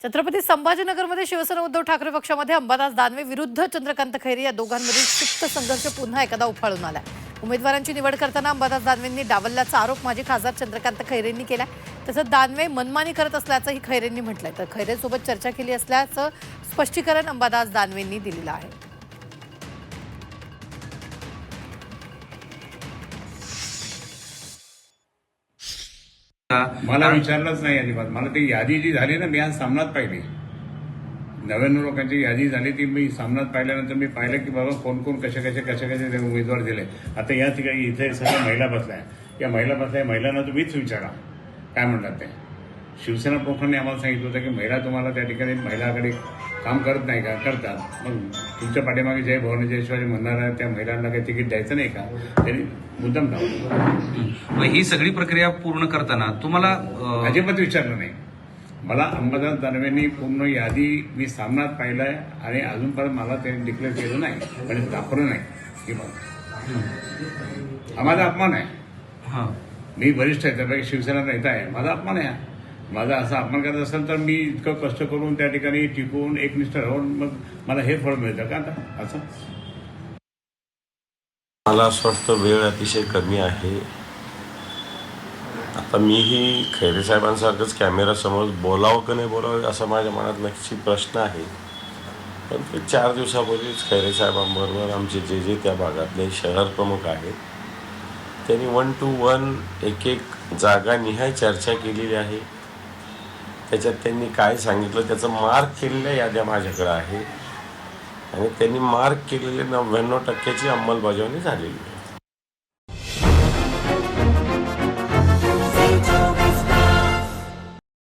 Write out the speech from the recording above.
छत्रपती संभाजीनगरमध्ये शिवसेना उद्धव ठाकरे पक्षामध्ये अंबादास दानवे विरुद्ध चंद्रकांत खैरे या दोघांमधील सुप्त संघर्ष पुन्हा एकदा उफाळून आला। उमेदवारांची निवड करताना अंबादास दानवेंनी डावलल्याचा आरोप माजी खासदार चंद्रकांत खैरेंनी केला। तसंच दानवे मनमानी करत असल्याचंही खैरेंनी म्हटलंय। तर खैरेंसोबत चर्चा केली असल्याचं स्पष्टीकरण अंबादास दानवेंनी दिलेलं आहे। मला विचारलंच नाही अजिबात। मला ती यादी जी झाली ना, मी आज सामनात पाहिली, 99 लोकांची यादी झाली ती मी सामनात पाहिल्यानंतर मी पाहिलं की बाबा कोण कोण कसे उमेदवार दिले। आता या ठिकाणी इथे सगळ्या महिला बसल्या, या महिलांना तुम्हीच विचारा काय म्हणतात ते। शिवसेना प्रमुखांनी आम्हाला सांगितलं होतं की महिला तुम्हाला त्या ठिकाणी महिला आघाडी काम करत नाही का? करतात। मग तुमच्या पाठीमागे जय भवानी जय शिवाजी म्हणणाऱ्या त्या महिलांना काही तिकीट द्यायचं नाही का? त्यांनी मुद्दाम मग ही सगळी प्रक्रिया पूर्ण करताना तुम्हाला अजिबात विचारलं नाही। मला अंबादास दानवेंनी पूर्ण यादी मी सामनात पाहिलंय आणि अजूनपर्यंत मला ते डिक्लेअर केलं नाही, म्हणजे दाखवलं नाही की हा माझा अपमान आहे। मी वरिष्ठ आहे, त्यापैकी शिवसेना नेता आहे, माझा अपमान आहे। माझा असा अपमान करत असेल तर मी इतकं कष्ट करून त्या ठिकाणी टिकून एकनिष्ठ राहून मग मला हे फळ मिळतं का? आता असं मला असं वाटतं वेळ अतिशय कमी आहे। आता मीही खैरे साहेबांसारखंच कॅमेरासमोर बोलावं की नाही बोलावं असा माझ्या मनात नक्की प्रश्न आहे। पण ते 4 दिवसापूर्वीच खैरे साहेबांबरोबर आमचे जे त्या भागातले शहर प्रमुख आहेत त्यांनी 1 to 1 एक जागा निहाय चर्चा केलेली आहे। त्याच्यात त्यांनी काय सांगितलं त्याचं मार्क केलेल्या याद्या माझ्याकडे आहे आणि त्यांनी मार्क केलेले 99% अंमलबजावणी झालेली।